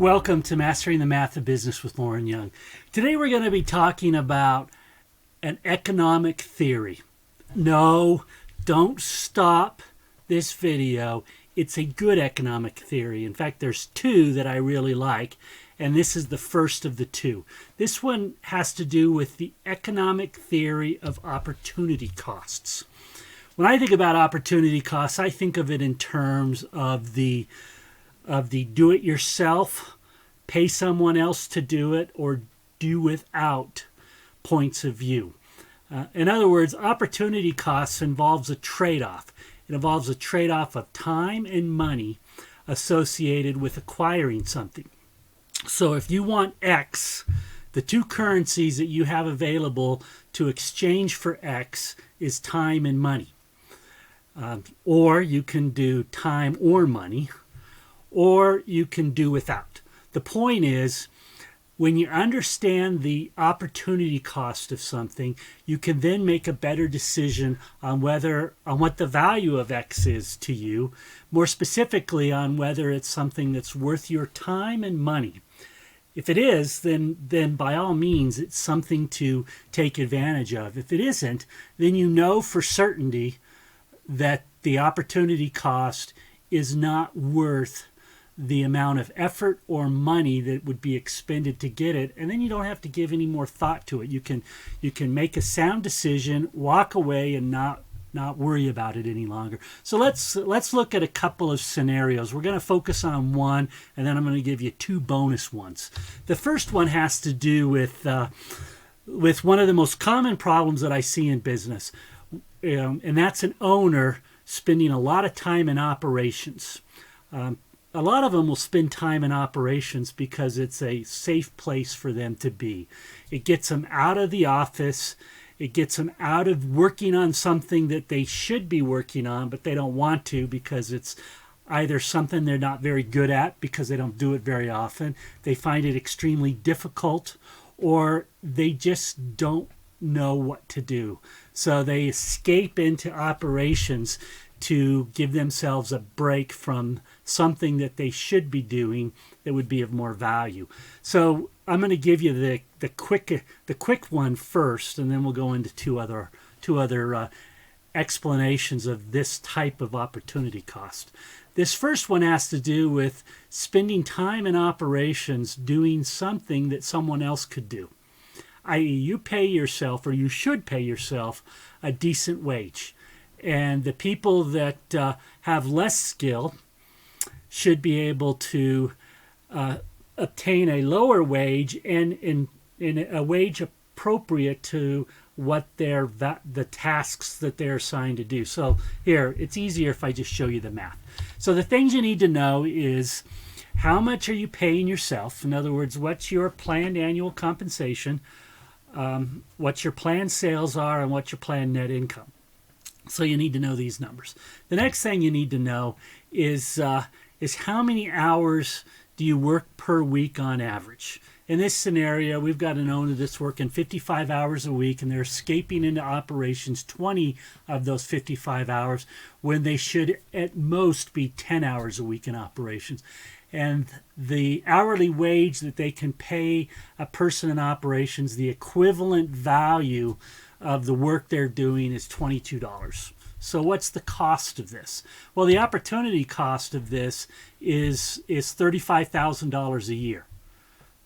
Welcome to Mastering the Math of Business with Lauren Young. Today we're going to be talking about an economic theory. No, don't stop this video. It's a good economic theory. In fact, there's two that I really like, and this is the first of the two. This one has to do with the economic theory of opportunity costs. When I think about opportunity costs, I think of it in terms of the do-it-yourself, pay someone else to do it, or do without points of view. In other words, opportunity costs involves a trade-off. It involves a trade-off of time and money associated with acquiring something. So if you want X, the two currencies that you have available to exchange for X is time and money. Or you can do time or money, or you can do without. The point is, when you understand the opportunity cost of something, you can then make a better decision on what the value of X is to you, more specifically on whether it's something that's worth your time and money. If it is, then by all means, it's something to take advantage of. If it isn't, then you know for certainty that the opportunity cost is not worth the amount of effort or money that would be expended to get it, and then you don't have to give any more thought to it. You can make a sound decision, walk away, and not worry about it any longer. So let's look at a couple of scenarios. We're going to focus on one, and then I'm going to give you two bonus ones. The first one has to do with one of the most common problems that I see in business, and that's an owner spending a lot of time in operations. A lot of them will spend time in operations because it's a safe place for them to be. It gets them out of the office. It gets them out of working on something that they should be working on, but they don't want to because it's either something they're not very good at because they don't do it very often, they find it extremely difficult, or they just don't know what to do. So they escape into operations to give themselves a break from something that they should be doing that would be of more value. So I'm going to give you the quick one first, and then we'll go into two other explanations of this type of opportunity cost. This first one has to do with spending time in operations doing something that someone else could do. I.e., you pay yourself, or you should pay yourself, a decent wage. And the people that have less skill should be able to obtain a lower wage and in a wage appropriate to what the tasks that they're assigned to do. So here, it's easier if I just show you the math. So the things you need to know is how much are you paying yourself? In other words, what's your planned annual compensation, what your planned sales are, and what your planned net income. So you need to know these numbers. The next thing you need to know is how many hours do you work per week on average. In this scenario, we've got an owner that's working 55 hours a week, and they're escaping into operations 20 of those 55 hours when they should at most be 10 hours a week in operations. And the hourly wage that they can pay a person in operations, the equivalent value of the work they're doing is $22. So what's the cost of this? Well, the opportunity cost of this is $35,000 a year.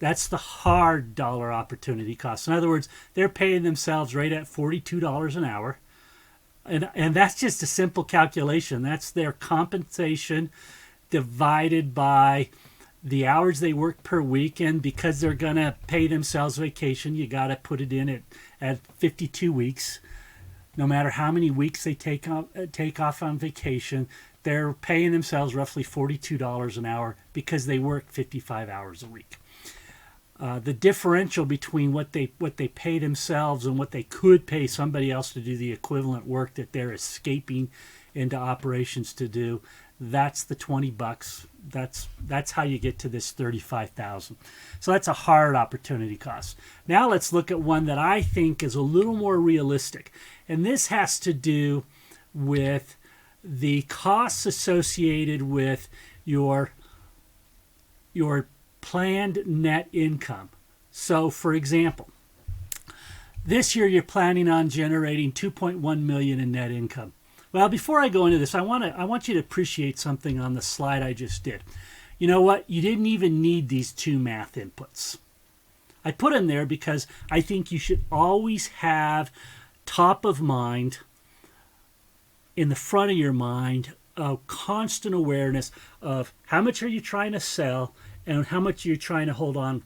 That's the hard dollar opportunity cost. In other words, they're paying themselves right at $42 an hour. And that's just a simple calculation. That's their compensation divided by the hours they work per week, and because they're going to pay themselves vacation, you got to put it in at 52 weeks. No matter how many weeks they take off on vacation, they're paying themselves roughly $42 an hour because they work 55 hours a week. The differential between what they pay themselves and what they could pay somebody else to do the equivalent work that they're escaping into operations to do, that's the $20. That's how you get to this $35,000. So that's a hard opportunity cost. Now let's look at one that I think is a little more realistic. And this has to do with the costs associated with your planned net income. So, for example, this year you're planning on generating $2.1 million in net income. Well, before I go into this, I want you to appreciate something on the slide I just did. You know what? You didn't even need these two math inputs. I put them there because I think you should always have top of mind, in the front of your mind, a constant awareness of how much are you trying to sell and how much you're trying to hold on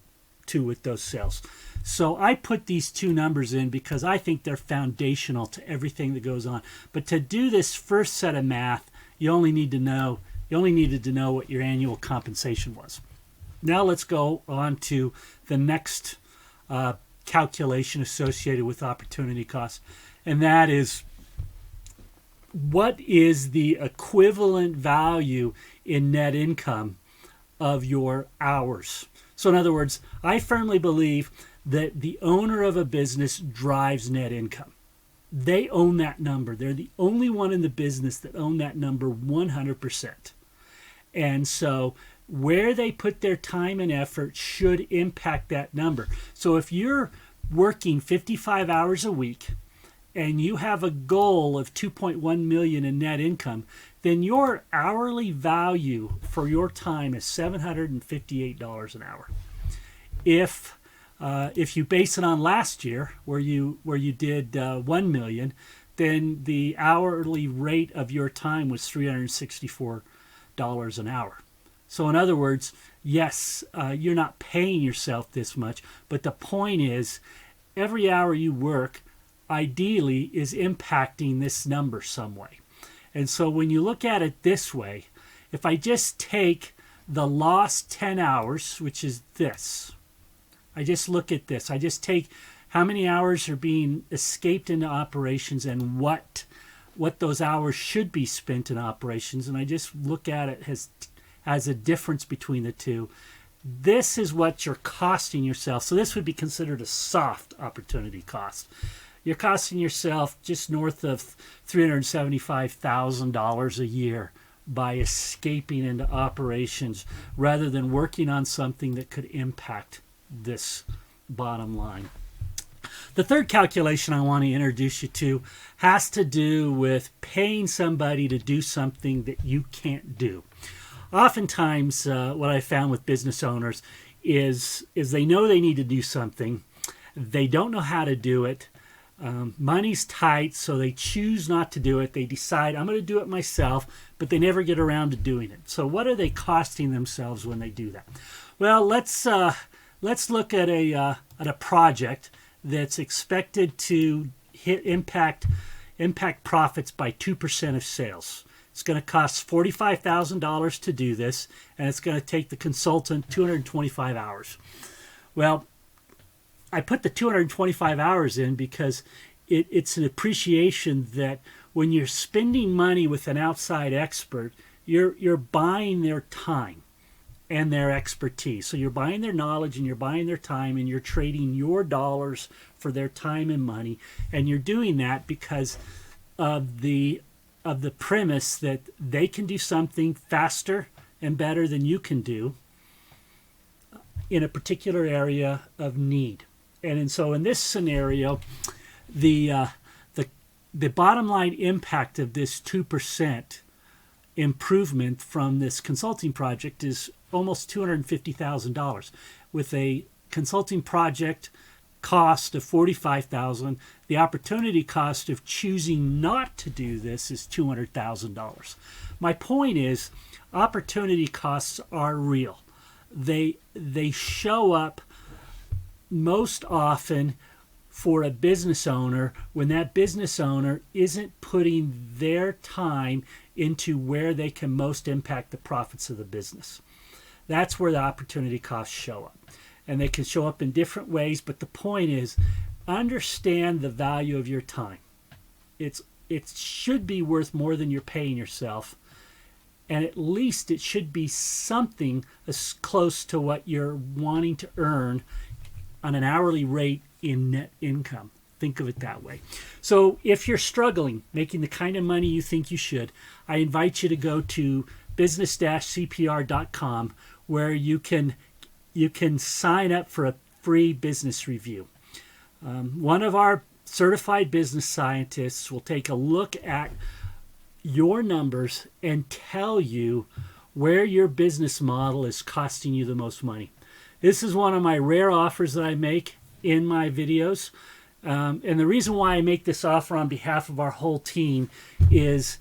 to with those sales. So I put these two numbers in because I think they're foundational to everything that goes on. But to do this first set of math, you only needed to know what your annual compensation was. Now let's go on to the next calculation associated with opportunity costs, and that is, what is the equivalent value in net income of your hours? So in other words, I firmly believe that the owner of a business drives net income. They own that number. They're the only one in the business that own that number 100%. And so where they put their time and effort should impact that number. So if you're working 55 hours a week and you have a goal of 2.1 million in net income, then your hourly value for your time is $758 an hour. If you base it on last year, where you did 1 million, then the hourly rate of your time was $364 an hour. So in other words, yes, you're not paying yourself this much, but the point is, every hour you work ideally is impacting this number some way. And so when you look at it this way, if I just take the lost 10 hours, which is this, I just look at this, I just take how many hours are being escaped into operations and what those hours should be spent in operations, and I just look at it as a difference between the two. This is what you're costing yourself. So this would be considered a soft opportunity cost. You're costing yourself just north of $375,000 a year by escaping into operations rather than working on something that could impact this bottom line. The third calculation I want to introduce you to has to do with paying somebody to do something that you can't do. Oftentimes, what I found with business owners is they know they need to do something. They don't know how to do it. Money's tight, so they choose not to do it. They decide, I'm going to do it myself, but they never get around to doing it. So what are they costing themselves when they do that? Well, let's look at a project that's expected to impact profits by 2% of sales. It's going to cost $45,000 to do this, and it's going to take the consultant 225 hours. Well, I put the 225 hours in because it's an appreciation that when you're spending money with an outside expert, you're buying their time and their expertise. So you're buying their knowledge and you're buying their time and you're trading your dollars for their time and money. And you're doing that because of the premise that they can do something faster and better than you can do in a particular area of need. And so in this scenario, the bottom line impact of this 2% improvement from this consulting project is almost $250,000. With a consulting project cost of $45,000, the opportunity cost of choosing not to do this is $200,000. My point is, opportunity costs are real. They show up most often for a business owner when that business owner isn't putting their time into where they can most impact the profits of the business. That's where the opportunity costs show up. And they can show up in different ways, but the point is, understand the value of your time. It should be worth more than you're paying yourself, and at least it should be something as close to what you're wanting to earn on an hourly rate in net income. Think of it that way. So if you're struggling making the kind of money you think you should, I invite you to go to business-cpr.com, where you can you can sign up for a free business review. One of our certified business scientists will take a look at your numbers and tell you where your business model is costing you the most money. This is one of my rare offers that I make in my videos. And the reason why I make this offer on behalf of our whole team is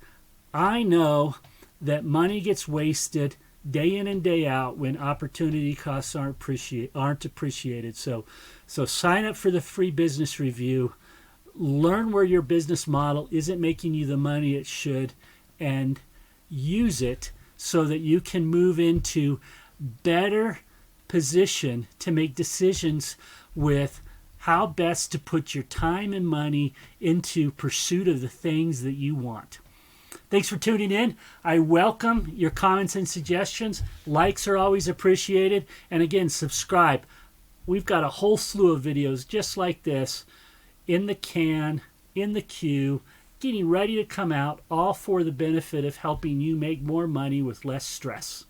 I know that money gets wasted day in and day out when opportunity costs aren't appreciated. So sign up for the free business review. Learn where your business model isn't making you the money it should, and use it so that you can move into better position to make decisions with how best to put your time and money into pursuit of the things that you want. Thanks for tuning in. I welcome your comments and suggestions. Likes are always appreciated. And again, subscribe. We've got a whole slew of videos just like this in the can, in the queue, getting ready to come out, all for the benefit of helping you make more money with less stress.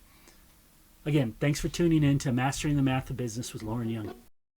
Again, thanks for tuning in to Mastering the Math of Business with Lauren Young.